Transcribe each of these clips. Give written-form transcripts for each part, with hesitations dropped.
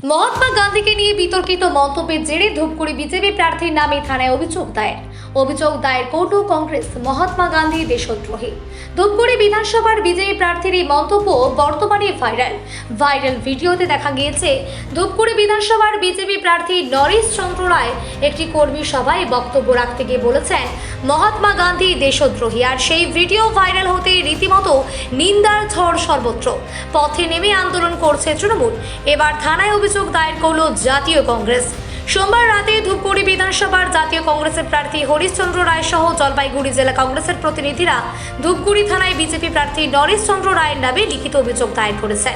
মহাত্মা গান্ধীকে নিয়ে বিতর্কিত মন্তব্যের জেরে ধূপগুড়ি বিজেপি প্রার্থীর নামে থানায় অভিযোগ দায়ের করল কংগ্রেস। মহাত্মা গান্ধী দেশদ্রোহী। ধূপগুড়ি বিধানসভার বিজেপি প্রার্থীর এই মন্তব্য বর্তমানে ভাইরাল ভিডিওতে দেখা গিয়েছে ধূপগুড়ি বিধানসভার বিজেপি প্রার্থী নরেশ চন্দ্র রায় একটি কর্মী সভায় বক্তব্য রাখতে গিয়ে বলেছেন মহাত্মা গান্ধী দেশদ্রোহী। আর সেই ভিডিও ভাইরাল হতে রীতিমতো নিন্দার ঝড় সর্বত্র। পথে নেমে আন্দোলন করছে তৃণমূল। এবার থানায় অভিযোগ দায়ের করল জাতীয় কংগ্রেস। সোমবার রাতে ধূপগুড়ি বিধানসভার জাতীয় কংগ্রেসের প্রার্থী হরিশচন্দ্র রায় সহ জলপাইগুড়ি জেলা কংগ্রেসের প্রতিনিধিরা ধূপগুড়ি থানায় বিজেপি প্রার্থী নরেশ চন্দ্র রায়ের নামে লিখিত অভিযোগ দায়ের করেছে।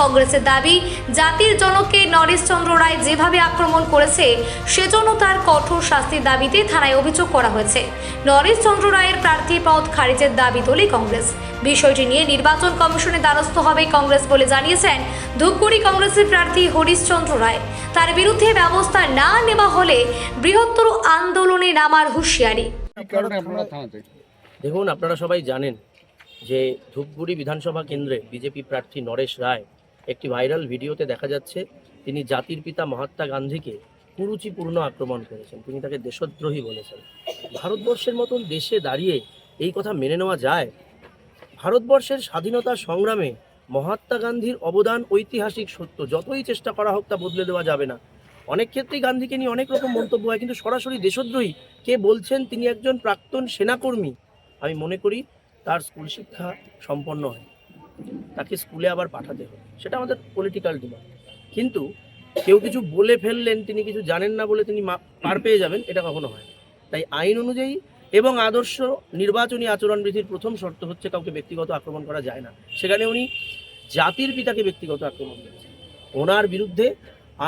কংগ্রেসের দাবি, জাতির জনককে নরেশ চন্দ্র রায় যেভাবে আক্রমণ করেছে সেজন্য তার কঠোর শাস্তির দাবিতে থানায় অভিযোগ করা হয়েছে। নরেশ চন্দ্র রায়ের প্রার্থী পদ খারিজের দাবি তোলে কংগ্রেস। বিষয়টি নিয়ে নির্বাচন কমিশনের দ্বারস্থ হবে কংগ্রেস বলে জানিয়েছেন ধূপগুড়ি কংগ্রেসের প্রার্থী হরিশচন্দ্র রায়। তার বিরুদ্ধে ব্যবস্থা না নেওয়া হলে বৃহত্তর আন্দোলনে নামার হুঁশিয়ারি। দেখুন, আপনারা সবাই জানেন যে ধূপগুড়ি বিধানসভা কেন্দ্রে বিজেপি প্রার্থী নরেশ রায় একটি ভাইরাল ভিডিওতে দেখা যাচ্ছে তিনি জাতির পিতা মহাত্মা গান্ধীকে কুরুচিপূর্ণ আক্রমণ করেছেন। তিনি তাকে দেশদ্রোহী বলেছেন। ভারতবর্ষের মতন দেশে দাঁড়িয়ে এই কথা মেনে নেওয়া যায়? ভারতবর্ষের স্বাধীনতা সংগ্রামে মহাত্মা গান্ধীর অবদান ঐতিহাসিক সত্য, যতই চেষ্টা করা হোক তা বদলে দেওয়া যাবে না। অনেক ক্ষেত্রেই গান্ধীকে নিয়ে অনেক রকম মন্তব্য হয়, কিন্তু সরাসরি দেশদ্রোহী কে বলছেন? তিনি একজন প্রাক্তন সেনাকর্মী। আমি মনে করি তার স্কুল শিক্ষা সম্পন্ন হয়, তাকে স্কুলে আবার পাঠাতে হবে, সেটা আমাদের পলিটিক্যাল ডিমান্ড। কিন্তু কেউ কিছু বলে ফেললেন, তিনি কিছু জানেন না বলে তিনি পার পেয়ে যাবেন, এটা কখনো হয় না। তাই আইন অনুযায়ী এবং আদর্শ নির্বাচনী আচরণবিধির প্রথম শর্ত হচ্ছে কাউকে ব্যক্তিগত আক্রমণ করা যায় না। সেখানে উনি জাতির পিতাকে ব্যক্তিগত আক্রমণ করেছেন। ওনার বিরুদ্ধে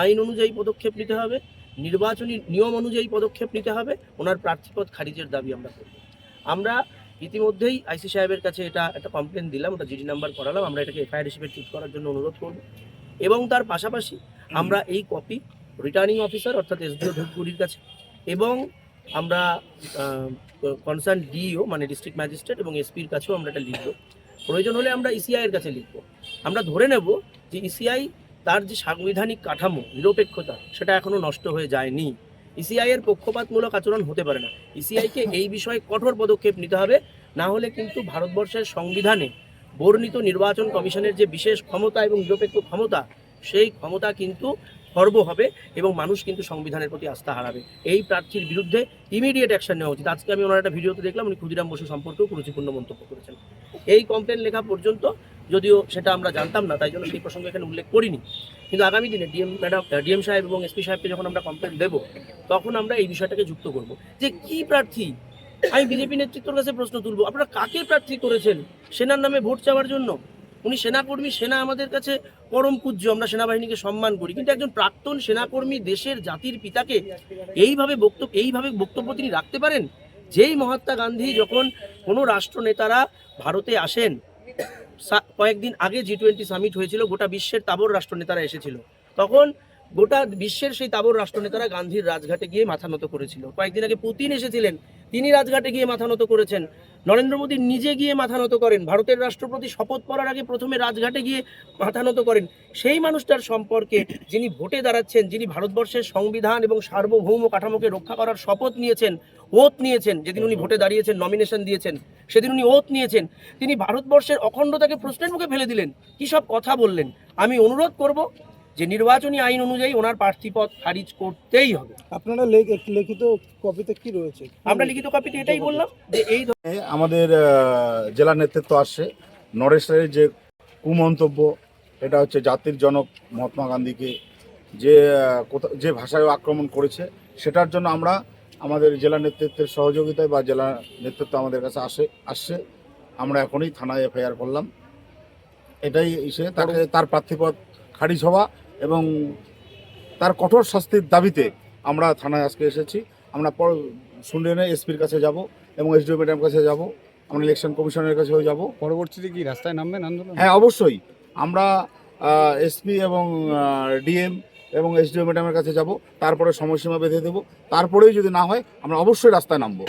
আইন অনুযায়ী পদক্ষেপ নিতে হবে, নির্বাচনী নিয়ম অনুযায়ী পদক্ষেপ নিতে হবে। ওনার প্রার্থীপদ খারিজের দাবি আমরা করব। আমরা ইতিমধ্যেই আইসি সাহেবের কাছে এটা একটা কমপ্লেন দিলাম, ওটা জিডি নাম্বার করালাম। আমরা এটাকে এফআইআর হিসেবে ট্রিট করার জন্য অনুরোধ করব এবং তার পাশাপাশি আমরা এই কপি রিটার্নিং অফিসার অর্থাৎ এসডিও ধূপগুড়ির কাছে এবং আমরা কনসার্ন ডিইও মানে ডিস্ট্রিক্ট ম্যাজিস্ট্রেট এবং এসপির কাছেও আমরা এটা লিখব। প্রয়োজন হলে আমরা ইসিআইয়ের কাছে লিখব। আমরা ধরে নেব যে ইসিআই তার যে সাংবিধানিক কাঠামো, নিরপেক্ষতা, সেটা এখনও নষ্ট হয়ে যায়নি। ইসিআইয়ের পক্ষপাতমূলক আচরণ হতে পারে না। ইসিআইকে এই বিষয়ে কঠোর পদক্ষেপ নিতে হবে, না হলে কিন্তু ভারতবর্ষের সংবিধানে বর্ণিত নির্বাচন কমিশনের যে বিশেষ ক্ষমতা এবং নিরপেক্ষ ক্ষমতা, সেই ক্ষমতা কিন্তু খর্ব হবে এবং মানুষ কিন্তু সংবিধানের প্রতি আস্থা হারাবে। এই প্রার্থীর বিরুদ্ধে ইমিডিয়েট অ্যাকশন নেওয়া উচিত। আজকে আমি ওনার একটা ভিডিওতে দেখলাম উনি ক্ষুদিরাম বসু সম্পর্কেও কুরুচিপূর্ণ মন্তব্য করেছেন। এই কমপ্লেন লেখা পর্যন্ত যদিও সেটা আমরা জানতাম না, তাই জন্য সেই প্রসঙ্গে এখানে উল্লেখ করিনি। কিন্তু আগামী দিনে ডিএম সাহেব এবং এসপি সাহেবকে যখন আমরা কমপ্লেন দেব, তখন আমরা এই বিষয়টাকে যুক্ত করব যে কি প্রার্থী। আমি বিজেপি নেতৃত্বের কাছে প্রশ্ন তুলব, আপনারা কাকে প্রার্থী করেছেন সেনার নামে ভোট চাওয়ার জন্য? উনি সেনাকর্মী, সেনা আমাদের কাছে পরম পূজ্য, আমরা সেনাবাহিনীকে সম্মান করি, কিন্তু একজন প্রাক্তন সেনাকর্মী দেশের জাতির পিতাকে এইভাবে বক্তব্য তিনি রাখতে পারেন? যেই মহাত্মা গান্ধী যখন কোনো রাষ্ট্রনেতারা ভারতে আসেন, কয়েকদিন আগে G20 সামিট হয়েছিল, গোটা বিশ্বের তাবর রাষ্ট্রনেতারা এসেছিল, তখন গোটা বিশ্বের সেই তাবর রাষ্ট্রনেতারা গান্ধীর রাজঘাটে গিয়ে মাথা নত করেছিল। কয়েকদিন আগে পুতিন এসেছিলেন, তিনি রাজঘাটে গিয়ে মাথা নত করেছেন। নরেন্দ্র মোদী নিজে গিয়ে মাথা নত করেন। ভারতের রাষ্ট্রপতি শপথ করার আগে প্রথমে রাজঘাটে গিয়ে মাথা নত করেন। সেই মানুষটার সম্পর্কে যিনি ভোটে দাঁড়াচ্ছেন, যিনি ভারতবর্ষের সংবিধান এবং সার্বভৌম কাঠামোকে রক্ষা করার শপথ নিয়েছেন, ওথ নিয়েছেন, যেদিন উনি ভোটে দাঁড়িয়েছেন, নমিনেশন দিয়েছেন, সেদিন উনি ওথ নিয়েছেন, তিনি ভারতবর্ষের অখণ্ডতাকে প্রশ্নের মুখে ফেলে দিলেন। কী সব কথা বললেন! আমি অনুরোধ করব যে নির্বাচনী আইন অনুযায়ী ওনার প্রার্থীপদ খারিজ করতেই হবে। আপনারা লিখিত কপিতে কি রয়েছে? আমরা লিখিত কপিতে এটাই বললাম যে এই আমাদের জেলা নেতৃত্ব আসছে নরেশের যে কুমন্তব্য, এটা হচ্ছে জাতির জনক মহাত্মা গান্ধীকে যে ভাষায় আক্রমণ করেছে, সেটার জন্য আমরা আমাদের জেলা নেতৃত্বের সহযোগিতায় বা জেলা নেতৃত্ব আমাদের কাছে আসছে, আমরা এখনই থানায় এফআইআর করলাম। এটাই তার প্রার্থীপদ খারিজ হওয়া এবং তার কঠোর শাস্তির দাবিতে আমরা থানায় আজকে এসেছি। আমরা শুনলে এসপির কাছে যাব এবং এসডিও ম্যাডামের কাছে যাব, আমরা ইলেকশন কমিশনের কাছেও যাব। পরবর্তীতে কি রাস্তায় নামবেন আন্দোলন? হ্যাঁ, অবশ্যই আমরা এসপি এবং ডিএম এবং এসডিও ম্যাডামের কাছে যাব, তারপরে সময়সীমা বেঁধে দেবো। তারপরেই যদি না হয় আমরা অবশ্যই রাস্তায় নামবো।